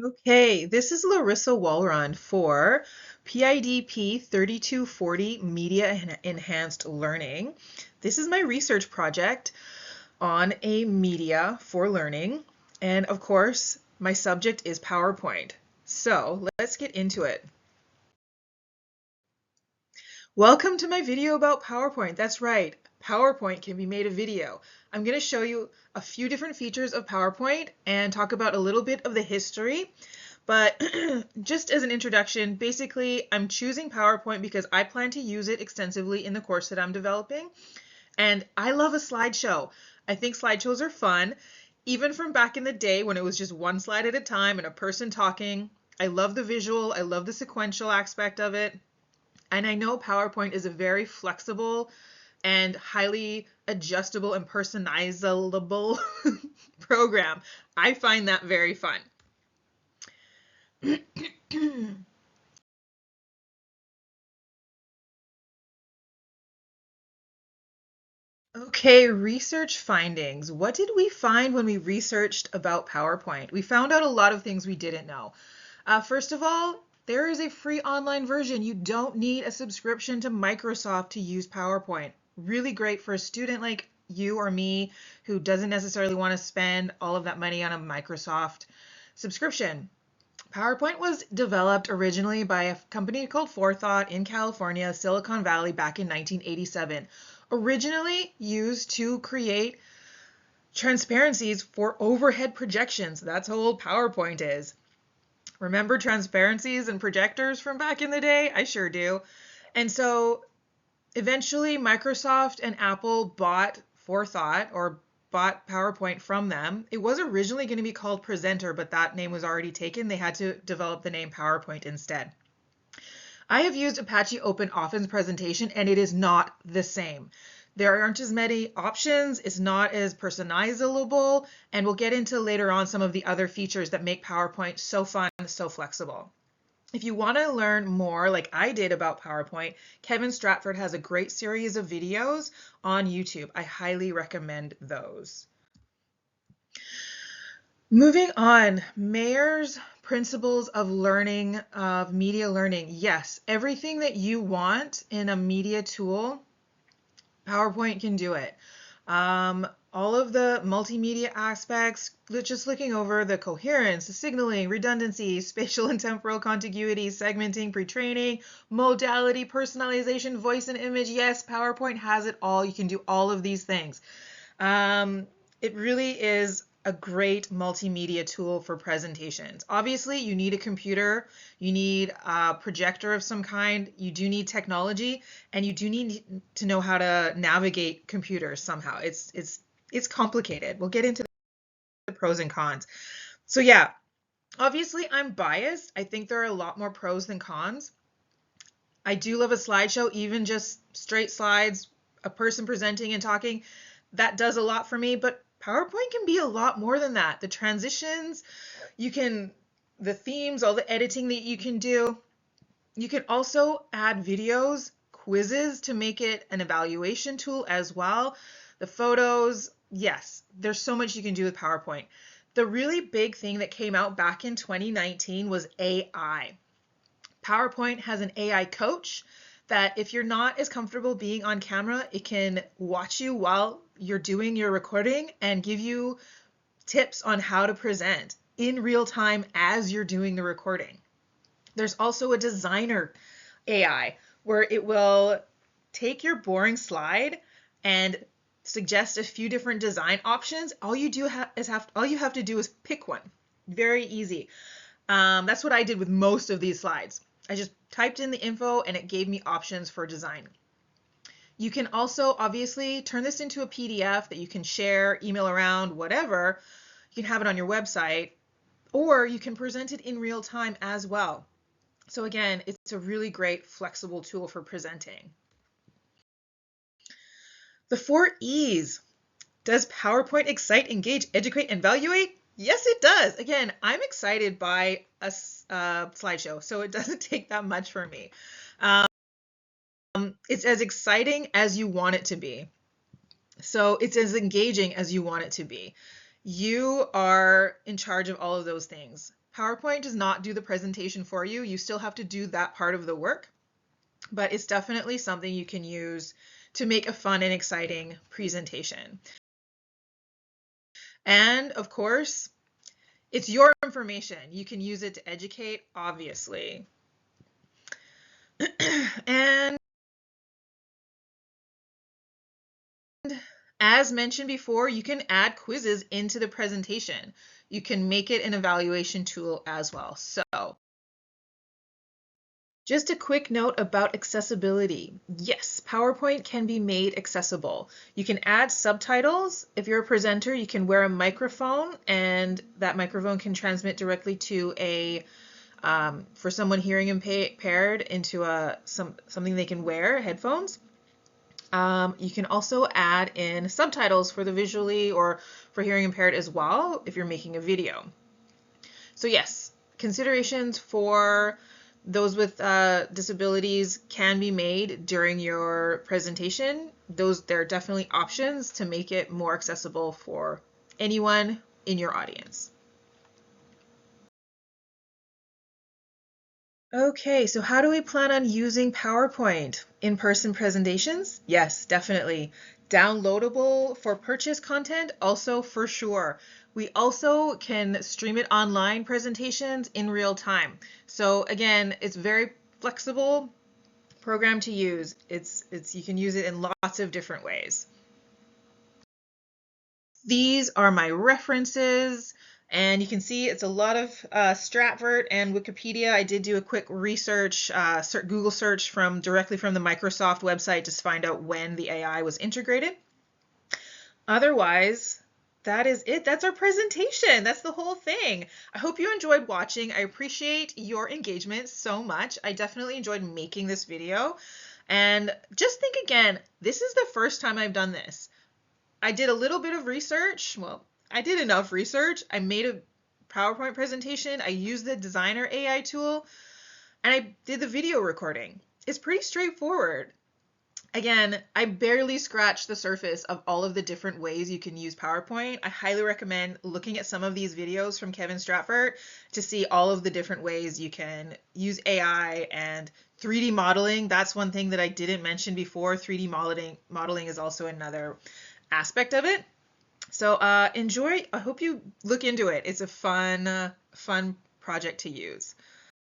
Okay, this is Larissa Walrond for PIDP 3240 Media Enhanced Learning. This is my research project on a media for learning. And of course, my subject is PowerPoint. So let's get into it. Welcome to my video about PowerPoint. That's right, PowerPoint can be made a video. I'm going to show you a few different features of PowerPoint and talk about a little bit of the history. But just as an introduction, basically I'm choosing PowerPoint because I plan to use it extensively in the course that I'm developing. And I love a slideshow. I think slideshows are fun, even from back in the day when it was just one slide at a time and a person talking. I love the visual, I love the sequential aspect of it. And I know PowerPoint is a very flexible and highly adjustable and personalizable program. I find that very fun. Okay, research findings. What did we find when we researched about PowerPoint? We found out a lot of things we didn't know. First of all, there is a free online version. You don't need a subscription to Microsoft to use PowerPoint. Really great for a student like you or me who doesn't necessarily want to spend all of that money on a Microsoft subscription. PowerPoint was developed originally by a company called Forethought in California, Silicon Valley, back in 1987. Originally used to create transparencies for overhead projections. That's how old PowerPoint is. Remember transparencies and projectors from back in the day? I sure do. And so eventually Microsoft and Apple bought Forethought or bought PowerPoint from them. It was originally going to be called Presenter, but that name was already taken. They had to develop the name PowerPoint instead. I have used Apache OpenOffice presentation and it is not the same. There aren't as many options, it's not as personalizable, and we'll get into later on some of the other features that make PowerPoint so fun, so flexible. If you want to learn more like I did about PowerPoint, Kevin Stratford has a great series of videos on YouTube. I highly recommend those. Moving on, Mayer's principles of learning, of media learning. Yes, everything that you want in a media tool, PowerPoint can do it. All of the multimedia aspects, just looking over the coherence, the signaling, redundancy, spatial and temporal contiguity, segmenting, pre-training, modality, personalization, voice and image. Yes, PowerPoint has it all. You can do all of these things. It really is a great multimedia tool for presentations. Obviously, you need a computer, you need a projector of some kind, you do need technology, and you do need to know how to navigate computers somehow. It's complicated. We'll get into the pros and cons. So yeah, obviously I'm biased. I think there are a lot more pros than cons. I do love a slideshow, even just straight slides, a person presenting and talking. That does a lot for me, but PowerPoint can be a lot more than that. The transitions, the themes, all the editing that you can do. You can also add videos, quizzes to make it an evaluation tool as well. The photos, yes, there's so much you can do with PowerPoint. The really big thing that came out back in 2019 was AI. PowerPoint has an AI coach that if you're not as comfortable being on camera, it can watch you while you're doing your recording and give you tips on how to present in real time as you're doing the recording. There's also a designer AI where it will take your boring slide and suggest a few different design options. All you have to do is pick one. Very easy. That's what I did with most of these slides. I just typed in the info and it gave me options for design. You can also obviously turn this into a PDF that you can share, email around, whatever. You can have it on your website, or you can present it in real time as well. So again, it's a really great flexible tool for presenting. The 4 E's. Does PowerPoint excite, engage, educate, and evaluate? Yes, it does. Again, I'm excited by a slideshow, so it doesn't take that much for me. It's as exciting as you want it to be. So it's as engaging as you want it to be. You are in charge of all of those things. PowerPoint does not do the presentation for you. You still have to do that part of the work, but it's definitely something you can use to make a fun and exciting presentation. And of course, it's your information. You can use it to educate, obviously. And as mentioned before, you can add quizzes into the presentation. You can make it an evaluation tool as well. So just a quick note about accessibility. Yes, PowerPoint can be made accessible. You can add subtitles. If you're a presenter, you can wear a microphone, and that microphone can transmit directly to a for someone hearing impaired into something they can wear, headphones. You can also add in subtitles for the visually or for hearing impaired as well if you're making a video. So yes, considerations for those with disabilities can be made during your presentation. There are definitely options to make it more accessible for anyone in your audience. Okay, so how do we plan on using PowerPoint? In-person presentations? Yes, definitely. Downloadable for purchase content? Also for sure. We also can stream it online presentations in real time. So again, it's very flexible program to use. You can use it in lots of different ways. These are my references, and you can see it's a lot of Stratford and Wikipedia. I did do a quick research, Google search directly from the Microsoft website to find out when the AI was integrated. Otherwise, that is it. That's our presentation. That's the whole thing. I hope you enjoyed watching. I appreciate your engagement so much. I definitely enjoyed making this video. And just think again, this is the first time I've done this. I did a little bit of research. Well, I did enough research. I made a PowerPoint presentation. I used the designer AI tool, and I did the video recording. It's pretty straightforward. Again, I barely scratched the surface of all of the different ways you can use PowerPoint. I highly recommend looking at some of these videos from Kevin Stratford to see all of the different ways you can use AI and 3D modeling. That's one thing that I didn't mention before. 3D modeling is also another aspect of it. So enjoy. I hope you look into it. It's a fun project to use.